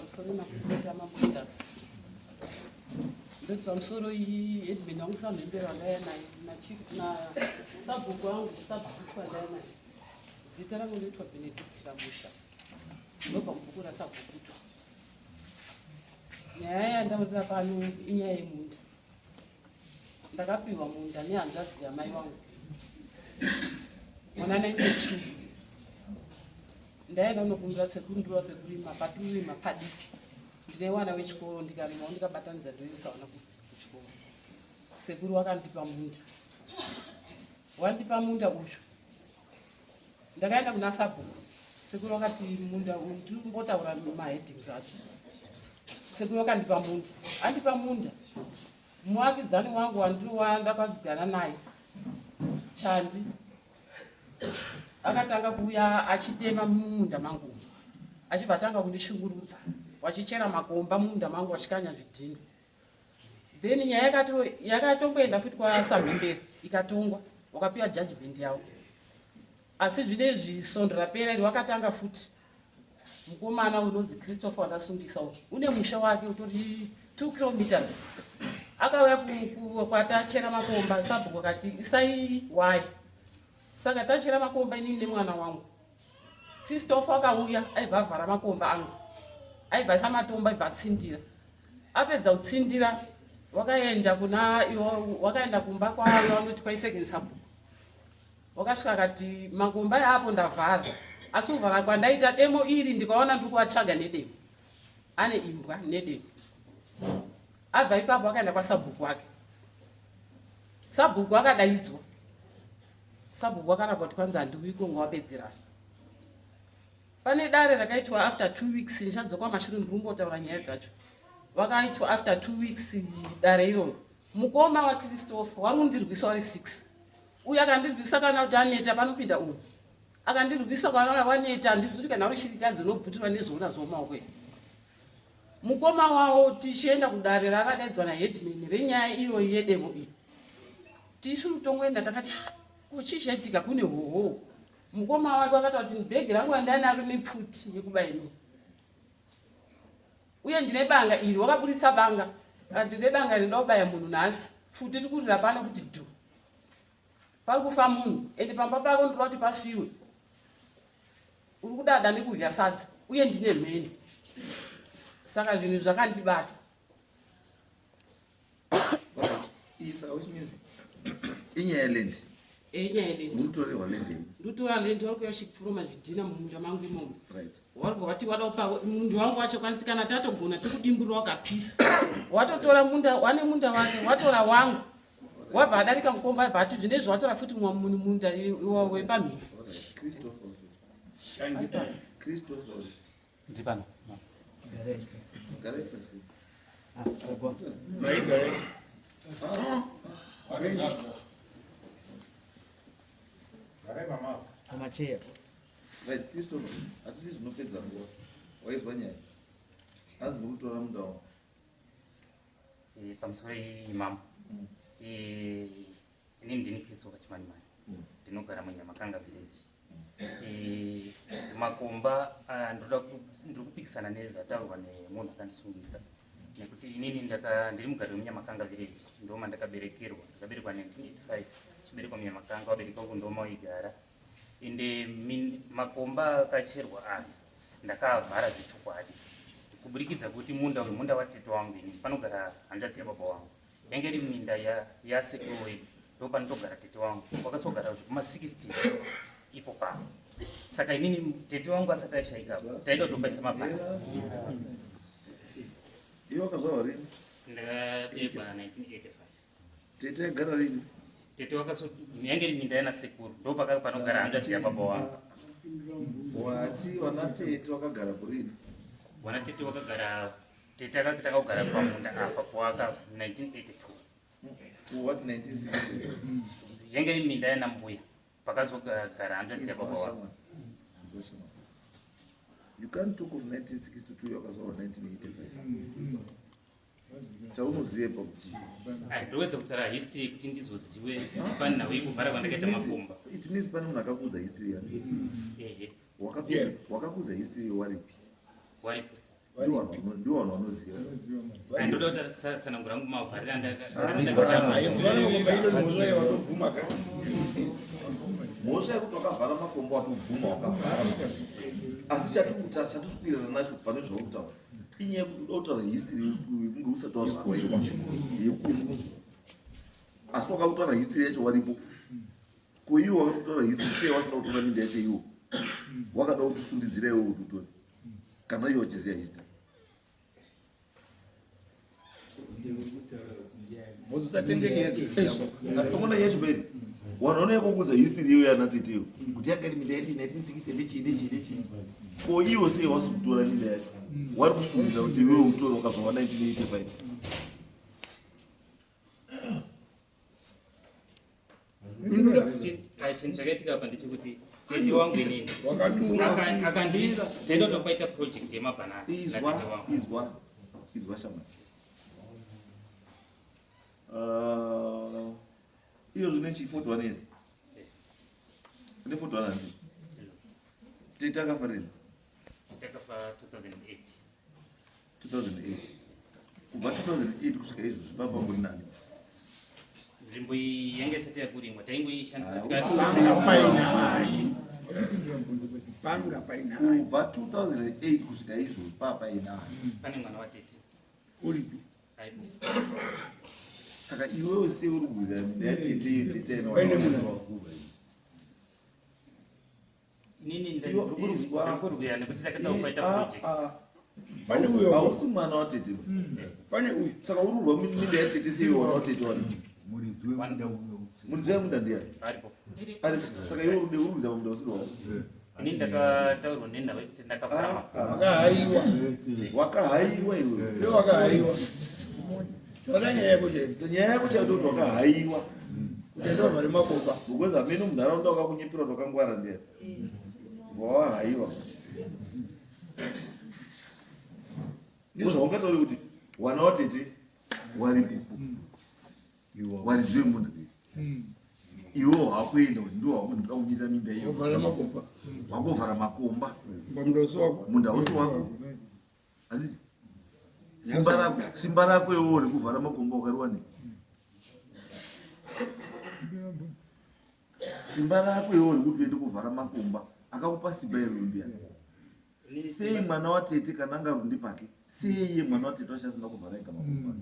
pamusoro makuita mamutas ndo pamusoro iyi Edmund wangu samhembera ndaya naye na sabhuku wangu sabhuku ndaya naye zita rangu ndoitwa Benedict Ramusha ndo pamubhuku rasabhukuto. Nyaya yandaurira pano inyaya yemunda. Ndakapiwa munda nehanzvadzi yamai wangu mwana 92. Ndaenda kunokumbira sekundura pekurima paturima padiki. Ndine mwana wechikoro ndikarima ndikabatanidza ndoisa vana kuchikoro. Sekuru wakandipa munda. Wandipa munda uyu. Ndakaenda kuna sabhuku. Sekuru wakati munda uyu ndiri kumbotaura maheadings acho. Sekuru wakandipa munda. Andipa munda. Muvakidzani wangu wandakagara naye Chandi akatanga kuuya achitema munda mangu achibva atanga kundishungurudza wachichera makomba munda mangu wachikanya zvidhina. Then nyaya yakatongoenda futi kwasamhemberi ikatongwa wakapiwa judgment yavo. Asi zvinezvi sondo rapera iri wakatanga futi mukomana unonzi Christopher wandasungisa uyu une musha wake utori 2 kilometers. Akauya kwatachera makomba sabhuku akati isai wai. Saka tachera makomba inini nemwana wangu. Christopher akauya aibva avhara makomba angu. Aibva samatomba aibva atsindira. Apedza kutsindira wakaenda kumba kwavo vanoti kwaisecond sabhuku. Wakasvika akati makomba apo ndavhara. Asi kuvhara kwandaita demo iri ndikaona ndiri kuvatsvaga nedemo. Ane imbwa nedemo. Abva ipapo akaenda kwasabhuku wake. Sabhuku akadaidzwa. Sabhuku akaramba kuti kwanzi handiuiko ngawapedzera. Pane dare rakaitwa after 2 weeks ndichadzoka mashure ndirimbotaura nyaya dzacho. Vakaitwa after 2 weeks dare iroro. Mukoma waKristofa warundirwisa wari 6. Uyu akandirwisa kana kuti aneta panopinda uyu. Akandirwisa kana waneta handizuri kana uri shirikadzi unobvutirwa nezvoona zvomaoko. Mukoma wavo tichienda kudare rakadaidzwa naHeadman renyaya iyoyi yedemo iyi. Tishuru tongoenda takati kuchichiitika kune hoho. Mukoma wake akati kuti bhegi rangu handanaro nepfuti yekubaini. Uye ndine banga iri wakaburitsa banga. Ndine banga rindobaya munhu nhasi. Futi tikurira pano kuti dhu. Pari kufa munhu ende pamba pako ndiri kuti pafiwe. Uri kudada nekudya sadza uye ndine mheni. Saka zvinhu zvakandibata. Isa which means inyaya land. Inyaya land. Mutorerwa land. Ndotora land wari kuyashikufuroma zvidhina mumunda mangu imomo. Right. Wari wati watopa mundu wangu wacho kwanzi kana tatogona tikudimburira wakapisa. Watotora munda wane munda wake watora wangu. Wabva adarika mukomba bhatu zvinezvi watora futi munhu munda wepamhiri. Christopher. Christopher. Ndipano. Garage person. Amachea. Right, Christopher. At least no kids are boss. Why is one year? As Burutora Mundao. Pamusoro imam. Ini ndini Christopher Chimanimani. Ndinogara muNyamakanga village. Makomba ndiri kupikisana nezvataurwa nemunhu akandisungisa nekuti inini ndiri mugari wemuNyamakanga village ndoma ndakaberekerwa 1985 chibereko muNyamakanga wabereka uku ndoma waigara ende makomba akacherwa aya ndakavhara zvechokwadi kuburikidza kuti munda uyu munda watete wangu ini panogara hanzvadzi yababa wangu yange iri minda yasekuru wedu ndopanotogara tete wangu wakasogara kuma-60 ipo pano. Saka inini tete wangu asati aishaikapo taida kutopaisa mabhara. Iwe wakazvarwa rini? Ndakaberekwa 1985. Tete agara rini? Tete yange iri minda yanasekuru ndopanogara hanzvadzi yababa wangu. Wati wana tete wakagara kurini? Wana tete wakagara tete akagara pamunda apa kuwaka 1982. What 1960? Yange iri minda yanambuya. Pakazogara hanzvadzi yababa wangu. You can't talk of 1962 yakazvarwa 1985. Chaunozive pakuti. Ndowedza kutsara history kuti ndizozive pani nawe kuvhara kwandakaita mafumba. It means pane munhu akakudza history yako. Ehe. Wakakudza history waripi? Waripi. Ndio wanoziva. Ndoda kuti sanangura mavharira mhosva yekuti wakavhara makombo atobvuma wakavhara asi chatiswirana nacho pane zvautaura inyaya yekuti uda kutaura history kunge usati wazvaraiwa yekufa asi wakakutaura history yacho waripo ko iwo wakakutaura history sei wasina kutora minda yacho iwo wakada kutisundidzira iwo kuti utore kana iwo wachiziva history atikamona yacho beni wanoona yakokudza history iyo yanatetiyo kuti yakati minda yedu 1960 ndechii ko iwo sei wasi kutora minda yacho wari kusundira kuti iwewe utore wakazova 1985 chinhu chakaitika apa ndechekuti tete wangu inini akanditaita kwaita project yemabhanana izwa shama iyo zvine chi41 ezi ine 41 handi tete akafa rini takafa 2008 kubva 2008 kusvika izvozvi papamburi nani nzvimbo iyi yanga isati yakurimwa taingoishandisa kubva 2008 kusvika izvozvi papainani pane mwana watete uripi saka iwewe sei uri kubwira yatete inini ndirikurwira nekuti takada kupaita project hausi mwana watete pane uyu saka uri urwa minda yatete sei wana watete wani muridzi wemunda ndiani aripo saka iwe uri kuita pamunda usiri wako inini ndakataurwa nenhava yekuti ndakavharama wakahaiwa iwe wakahaiwa nyaya yako nyaya yako chaida kuti wakahaiwa kutenda vari makomba because amene munharaunda wakakunyipira twakangwara ndiani wawahaiwa uzvaungatauri kuti wana watete waripo waridzi wemunda iwo hakuenda kuti ndo wakunoda kunyira minda iyo wakovhara makomba munda usi wako handisi simba rako iwo rekuvhara makomba wakariwane simba rako iwo rekuti uende kuvhara makomba akakupa simba iri ndiani sei mwana watete kana anga rundi pake sei iye mwana watete wachasina kuvhara ega makomba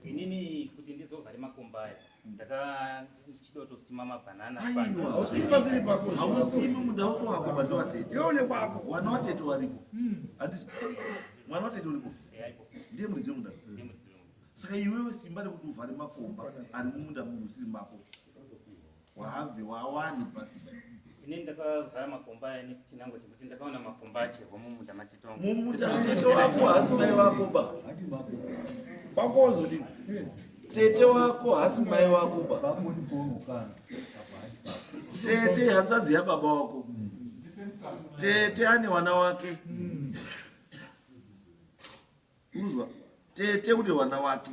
inini kuti ndizovhare makomba aya ndakachida kutosima mabhanana hausimi munda uso wako bando watete wana watete waripo mwana watete uripo ndiye muridzi wemunda saka iwewe simba rekuti uvhare makomba ari mumunda musiri mako wahabve wawani pasimba inini ndakavhara makomba aya nechinango chekuti ndakaona makomba acherwa mumunda matete wangu mumunda tete wako hasi mai vako ba pakozodini tete wako hasi mai vako ba tete hanzvadzi yababa wako tete ane wana wake uzwa tete une wana wake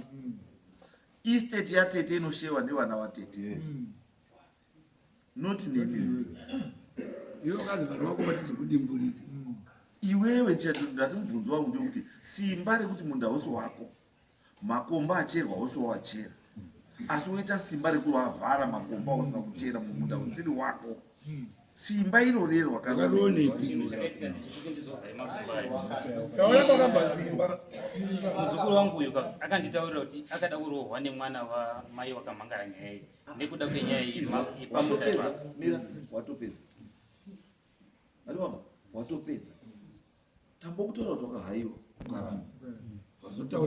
estate yatete inoshewa newana watete noti nemi iwe kazi vanhu vako vatisi kudimburiri iwewe ndati mubvunzo wangu ndekuti simba rekuti munda usi wako makomba acherwa usi wawachera asi woita simba rekuti wavhara makomba usina kuchera mumunda usiri wako simba irorerwa chinhu chakaitika ndechekuti ndizovhare makomba aya kaona kwakabva simba muzukuru wangu uyu akanditaurira kuti akada kurohwa nemwana wamai wakamhangara nyaya iyi ndekuda kwenyaya iyi pamunda mira watopedza watopedza tambokutaura kuti wakahaiwa ukaramba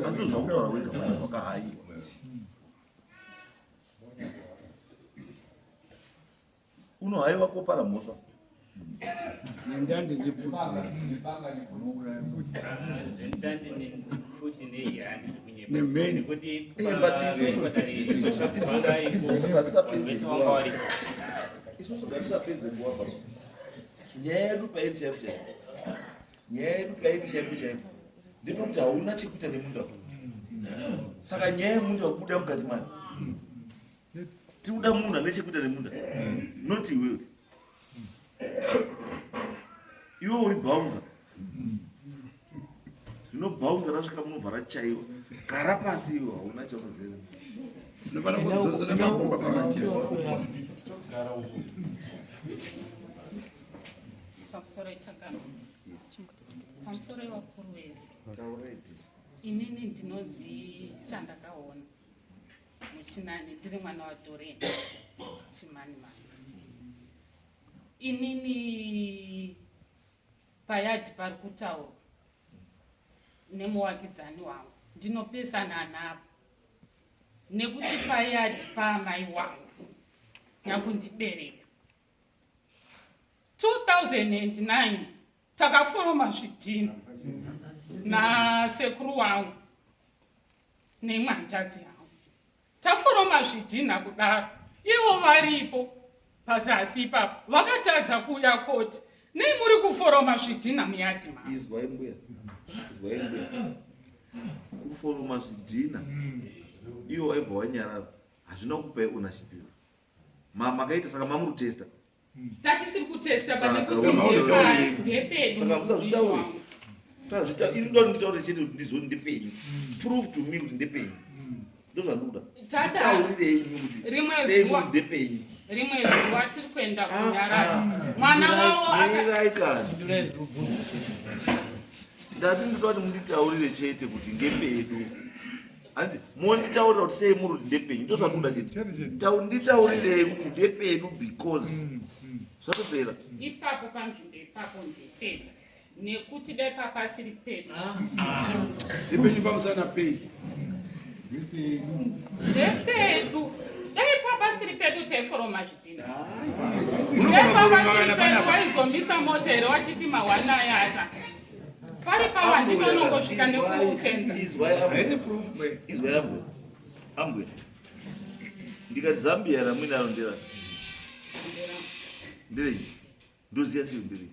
asi zvakutaura wega wakahaiwa unohaiwa kopara mhosva nendande nefuti nemheni isusu ngatisapedze nguva baba nyaya yedu pairi chaipo chaipo nyaya yedu pairi chaipo chaipo ndinokuti hauna chekuita nemunda saka nyaya yemunda wakubuda mukati mayo tikuda munhu ane chekuita nemunda noti iwewe iwe uri bouncer zvinobouncer rasvika munobva rachaiwa gara pasi iwe hauna chaunozera unofana kudzosera makomba pamajeko pamusoro ivakuru vese inini ndinodzi chandakaona muchinani ndiri mwana wadoreni chimanimani inini payadhi pari kutaurwa nemuwakidzani wangu ndinopesana napo nekuti payadhi paamai wangu nakundibereka 2009 takaforoma zvidhina nasekuru wangu nemwanjadzi yangu taforoma zvidhina kudaro ivo varipo pazasi ipapo vakatadza kuuya koti nei muri kuforoma zvidhina muyadhi mavo izwai mbuya kuforoma zvidhina iwo waibva wanyarara hazvina kupai ownership ivo makaita saka mamurutesta tatisiri kutesta panekuti ndepedu saka ini ndoda nditaure chete kuti ndizoni ndepenyu prove to me kuti ndepenyu ndo zvandoda nditaurirei kuti sei muri ndepenyu rimwe zuva tiri kuenda kunyarati mwana wavo ndati ndoda kuti munditaurire chete kuti ngepedu handi monditaurira kuti sei muri kuti ndepenyu ndo zvandoda chete nditaurirei kuti ndepedu because zvatopera ipapo panzvimbo ipapo ndepedu nekuti dai papasiri pedu ndepenyu pamusana pei ndepedu dai papasiri pedu taiforoma zvidhina dai papasiri pedu waizombisa mota here wachiti mawanayata pari pawa ndinonongosvika nekufenza izwai ambwe ndikati zambia ramwinaro ndera nderei ndoziya sei nderei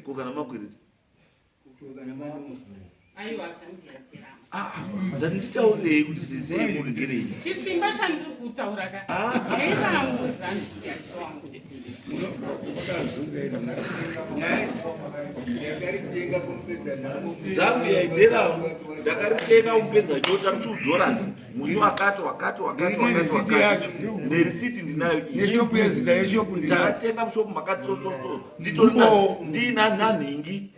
kugana makwereti aiwa zambia ndirama ndati nditaurirei kuti sei muri ngerei chisimba chandiri kutaura ka eirangu zambia chiwangu zambia inerangu ndakaritenga kupedza nyota $2 musi wakati nerisiti ndinayo ndakatenga mushopu makati sososo ndiina nanhingi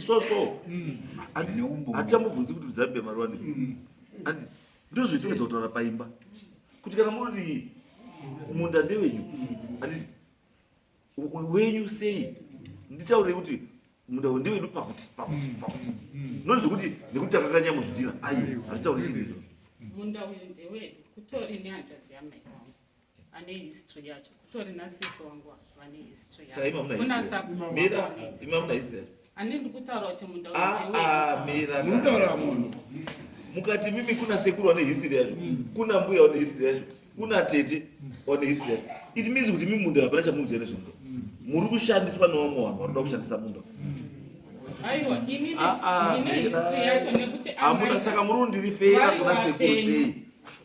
soso hatichambobvunzi kuti zambia mariwani ndozvitowedza kutaura paimba kuti kana munoti munda ndewenyu handiti wenyu sei nditaurei kuti munda ndewedu pakuti nonzvekuti nekuti takakanya muzvidhina aiyo hatitauri chinizvo munda uyu ndewedu kutori nehanzvadzi yamai wangu ane history yacho kutori nasisi wangu vane history yachoimamuna history andindi kutaura kuti munda mira mukati mimi kuna sekuru wane history yacho kuna mbuya wane history yacho kuna tete wane history yacho it means kuti mimi munda hapana chamunoziva nezvomunda muri kushandiswa nevamwe vanhu vanoda kushandisa munda aiwa inini ndine history yacho nekuti amuna saka muri kundirifeira kuna sekuru sei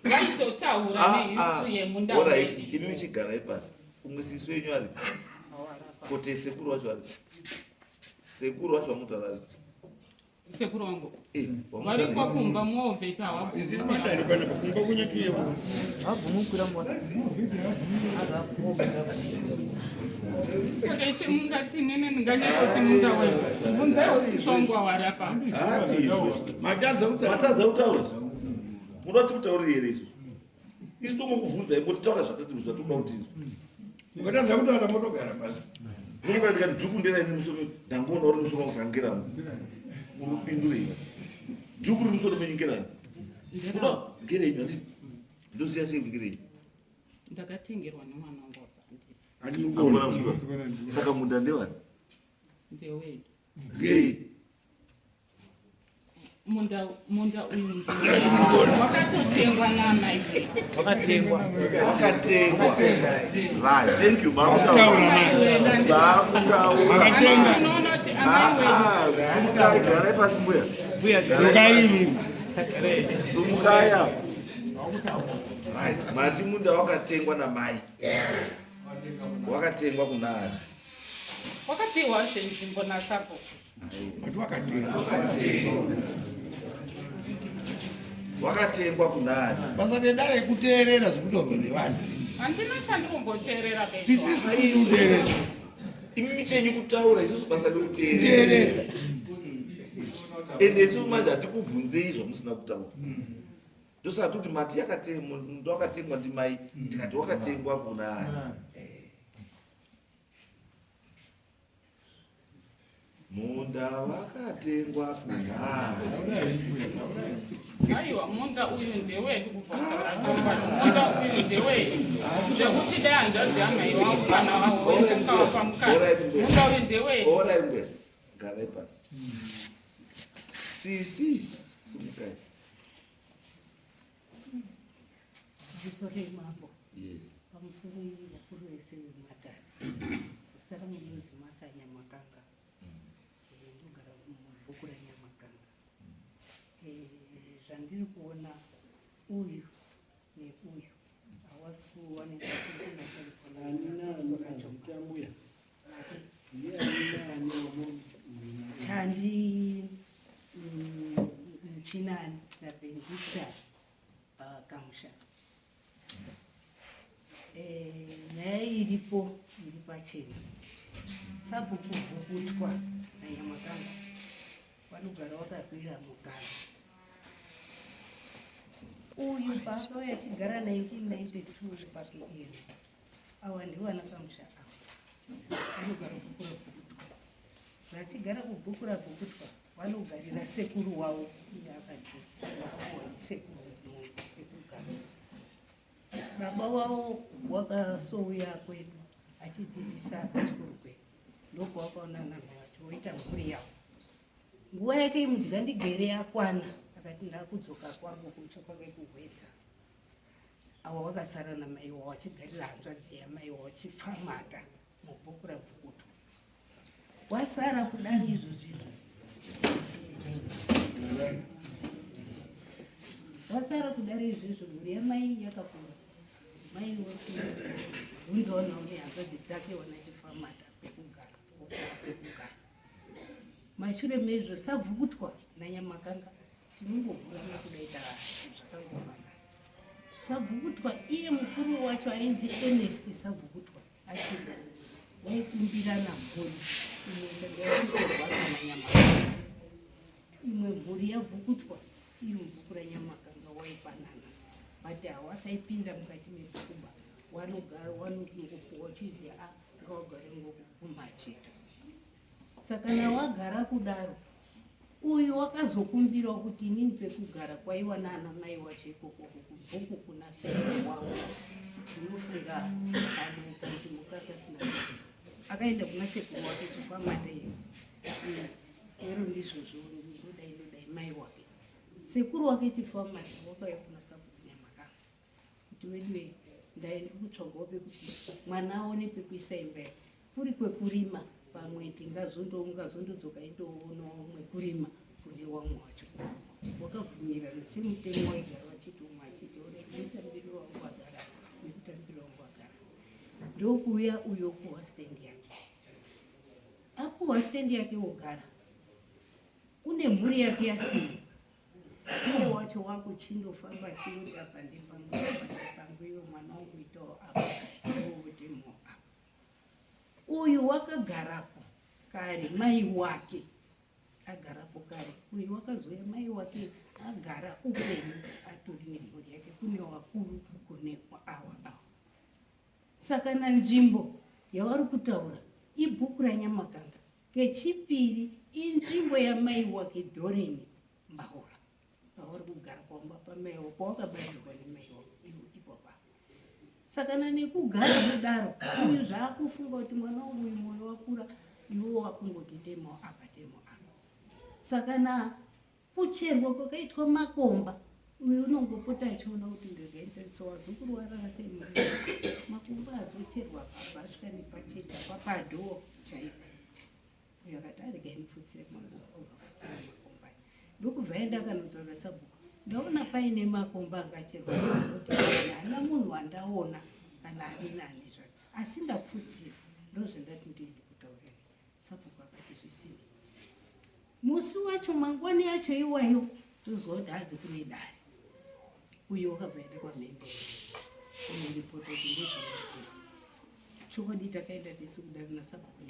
vaitotaura nehistory yemunda wedu inini chigarai pasi umwe sisi wenyu ari kote sekuru wacho ari sekuru wacho wamutarari sekuru wangu vari kwakumba muovheta hawapadari pana pakumba kunyatuyevo saka ichi mungati nini ndinganyekoti munda wedu bvunzaiwo sisvongwa warapa matadza kutaura munoti kutauriri here isusu isu tongokuvhunza imbotitaura zvatoda kuti izvo mukatadza kutaura motogara pasi unokaa ndikati dhuku nderaini musoro ndangoona uri musoro wakusangeramo urupindurei dhuku ri musoro menyu ngerenyu handiti ndoziya sei kuti ngerenyu ndakatengerwa nemwana wangu saka munda ndewani ndewedu sei munda uyu wakatotengwa naamai vedu wakatengwa right thank you unoona kuti amai wedu sumukai garai pasi mbuya sumukaya right mati munda wakatengwa namai wakatengwa kuna ani wakapiwa zvinzvimbo nasapo watu wakatenga wakatengwa kunani basa nendaya yekuteerera zvekutaurwa nevanhu handina chandikumboteerera isisi kuteerera imimi chenyu kutaura isusu basa rekuteerera ende isusu manje hatikubvunzei zvamusina kutaura ndosati kuti mati muntu wakatengwa ndimai tikati wakatengwa kunani munda wakatengwa kunani aiwa munda uyu ndewedu kubva munda uyu ndewedu zvekuti dai hanzvadzi yamai wangu kana wese mukavapa mukana munda uyu ndewedu orai mberi garai pasi sisi sumukai Mambo yes pamusoro wakuru wese wematare saka munozi Masanyamakanga ndogara mubhuku raNyamakanga zvandiri kuona uyu neuyu hawasi kuwanika chandi muchinani naBenedicta Kamusha nyaya iripo iri pachena sabhuku bvukutwa naNyamakanga vanogara vakapira mugara uyu paakauya achigara 1992 pake iri awa ndivana Kamusha ava vanogara kubhuku rabhukutwa vachigara kubhuku rabhukutwa vanogarira sekuru wavo iye akati sekuru ekugara baba wavo wakasouya kwedu achidzidzisa pachikoro kwedu ndokwakaona namai vacho voita mhuri yavo nguva yake imudya ndigere yakwana akati ndakudzoka kwangu kucha kwake kuhwedza avo vakasara namai wavo vachigarira hanzvadzi yamai wavo vachipfamata mubhuku rabhukutwa wasara kudari izvo zvinhu wasara kudari izvizvo mhuri yamai yakakura mai vunzawo nehanzvadzi dzake wana chifamata pekugara pekugara mashure mezvo sabvukutwa naNyamakanga tinongovhurana kudaita zvakangofanana sabvukutwa iye mukuru wacho ainzi Ernest sabvukutwa achida waikumbirana mhuri imwe naNyamakanga imwe mhuri yabvukutwa iri mubhuku raNyamakanga waipanana but hawasaipinda mukati mepfumba wanogara wanongokuwa uchiziva ngawagare ngokumachito saka nawagara kudaro uyu wakazokumbirawo kuti inini pekugara kwaiwa nana mai wacho ikoko kubhuku kuna sekuru wavo ndinofunga aduka kuti mukakasina akaenda kuna sekuru wake chifamata ero ndizvozvo ndodai mai wake sekuru wake chifamata wakauya kuna Nyamakanga kuti wedwe ndaenda kutsvagawo pekuti mwana aone pekuisa imba yake kuri kwekurima pamwe tingazondodzoka itoonawo mwekurima kune wamwe wacho wakabvumirana semutemo waigara vachiti umwe achiti nekutambiriro wangu agara nekutambiriro wangu agara ndokuuya uyo okuhwa stendi yake akuhwa stendi yake wogara une mhuri yake yasina uwo wacho wakuchindofamba achienda pandepangu iyo mwana wangu itawo apa iwotemo apa uyu wakagarapo kare mai wake agarapo kare uyu wakazoya mai wake agara upenyu atori nemhuri yake kune wakuru kune awa saka nanzvimbo yavari kutaura ibhuku raNyamakanga kechipiri inzvimbo yamai wake Doreni Mbaura pavari kugara kwamba pamai wavo pawakabarirwa nemai wavo ipopa saka nekugara kudaro uyu zvaakufunga kuti mwana wangu uyu mwoyo wakura iwo wakungoti temo apa saka kucherwa kwakaitwa makomba uyu unongopota achiona kuti ndingaita wazukuru warara sei makomba azocherwa papa asvika nepacheta papadhoo chaipo uyu akati aregainifutsire ugafutsira makomba ndokubva endakanotaura sabhuku ndaona paine makomba angacherwa kuti hana munhu wandaona kana ani nani zvacho asi ndapfutsira ndozvendati ndiende kutaurira musi wacho mangwani yacho iwayo tozwa kuti hadzi kune dare uyo wakabvaenda kwamhende kumiripoto kuti ndozvinoitika chokwadi takaenda tisi kudare nasabhuku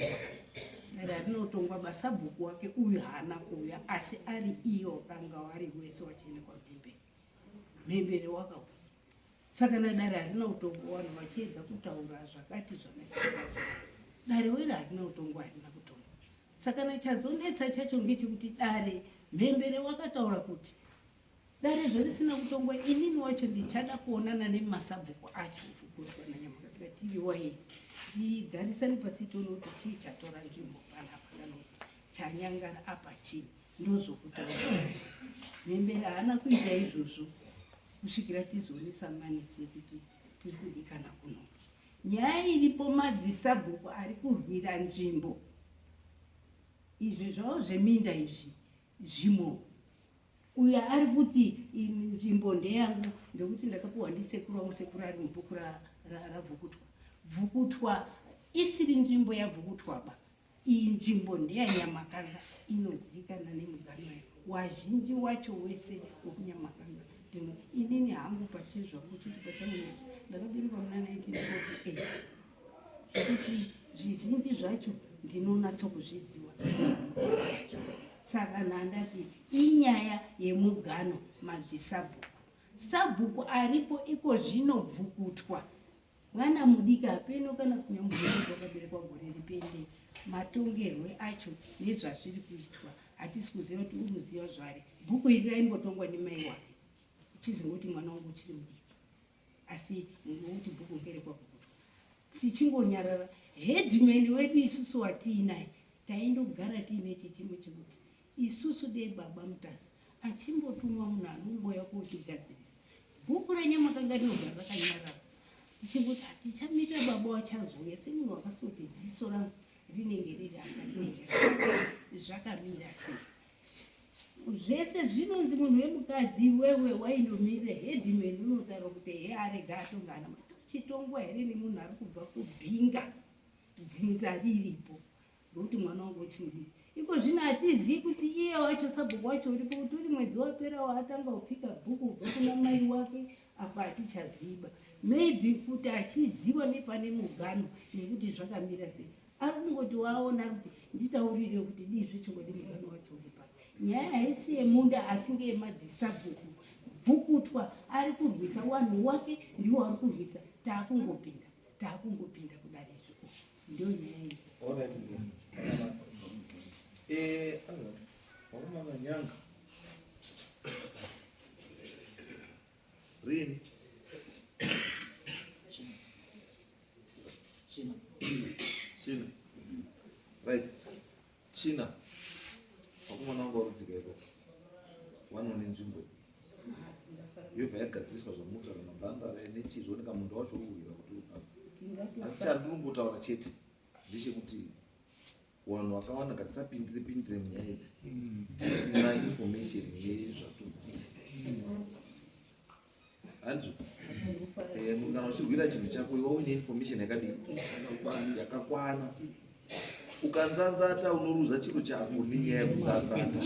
dare harinotongwa basabhuku wake uyu haana kuuya asi ari iyo danga wari wese wachienda kwamhembere mhembere wakauya saka nadare harina utongo vanhu vachiedza kutaura zvakati dare were harina utongo harina kutongo saka nachazonetsa chacho ngechekuti dare mhembere wakataura kuti dare zvarisina kutongwa inini wacho ndichada kuonana nemasabhuku acho vhukurukananyamakatikatiiwai ndigarisani pasi tono kuti chii chatora nzvimbo panapa kana kuti chanyangara apa chii ndozokutaura mhembere haana kuita izvozvo kusvikira tizonesamanisi kuti tiri kudikana kuno nyaya iripo madzisabhuku ari kurwira nzvimbo izvi zvavo zveminda izvi zvimo uyo ari kuti nzvimbo ndeyangu ndekuti ndakapiwa ndisekuru wangu sekuru ari mubhuku ravhukutwa vhukutwa isiri nzvimbo yavhukutwaba iyi nzvimbo ndeyanyamakanga inozivikanwa nemuganwa wazhinji wacho wese wokunyamakanga inini hangu patizva kuti patamuna ndakaberekwa muna 1948 zvekuti zvizhinji zvacho ndinonatsokuzviziva saka nandati inyaya yemugano madzisabhuku sabhuku aripo iko zvinovhukutwa mwana mudika apeno kana kunyamuzvii wakaberekwa gore ripende matongerwe acho nezvazviri kuitwa hatisi kuziva kuti unoziva zvari bhuku iri raimbotongwa nemai wake uchizingoti mwana wangu uchiri mudiki asi ngokuti bhuku ngerekwavhukutwa tichingonyarara hedhimeni wedu isusu watiinaye taindogara tiine chichimo chekuti isusu dei baba mutazi achimbotumwa munhu anomboya kotigadzirisa bhuku ranyamakanga rinogara rakanyarara tichingoti hatichamirira baba wachazouya semunhu wakasoti dziso rangu rinenge riri akarinenge zvakamira sei zvese zvinonzi munhu wemukadzi iwewe waindomirira hedhimeni unotaura kuti he arega atongana chitongwa here nemunhu ari kubva kubhinga dzinza riripo ngokuti mwana wangu uchimudiki iko zvino hatizivi kuti iye wacho sabhuku wacho uripo kuti uri mwedzi wapera waatanga kupika bhuku kubva kuna mai wake apa hatichaziba maybe kuti achiziva nepane mugano nekuti zvakamira sei ari kungoti waona kuti nditaurire kuti dii zvechingodi mugano wacho uri pa nyaya haisi yemunda asi ngeyemadzisabhuku vhukutwa ari kurwisa wanhu wake ndiwo ari kurwisa taakungopinda kudare izvo ndio nyaya iyi. Alright, wakamana nyanga rini China right China wakamana wangu warudzika ipo vanone nzvimbo yobva yagadziswa zvamuta kana bhandare nechizvo nekamundu wacho uruwira kuti asi chandinongotaura chete ndechekuti vanhu vakawanda ngatisapindire munyaya idzi tisina information yezvato hanzvo kana uchirwira chinhu chako iwe une information yakakwana ukanzanzata unoruza chiro chako nenyaya yekuzanzata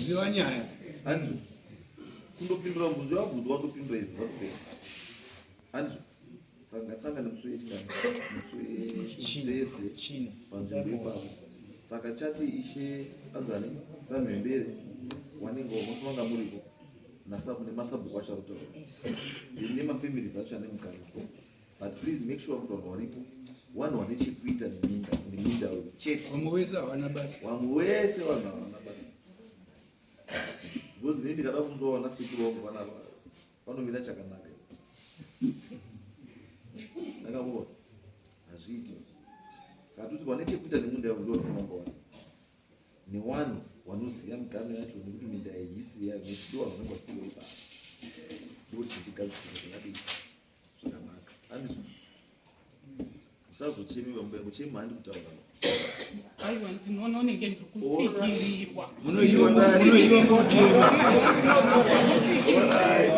ziva nyaya hanzvo kundopindura mubvunzo wabvunzwa wandopindura izvi zvatopera hanzvo saka nemusi wechingano musi wedesde panzvimbo ipapo saka chati ishe anzani samhembere wanenge wamafananga muripo nemasabhuku acho arutaura nemafamilies acho ane mukaripo but please make sure kuti vanhu varipo vanhu vane chekuita neminda chete vamwe wese havana basa vamwe wese vanhu havana basa because nei ndikada kunzwa vana sekuru vangu vanomira chakanaka ndakamuona hazviiti saka toti vane chekuita nemunda yavo ndo vanofana kungawana nevanhu vanoziva migano yacho nekuti minda yehistory yayo nechidiwa vanenge vachipiwa ipapo ndokuti chitigadzisira zvakadii zvakanaka andizvo musazochemiwa mubayingo chemhandi kutaura aiwa ndinoona unenge ndiri kutsikirirwa munoiva ngochema Alright,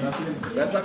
That's not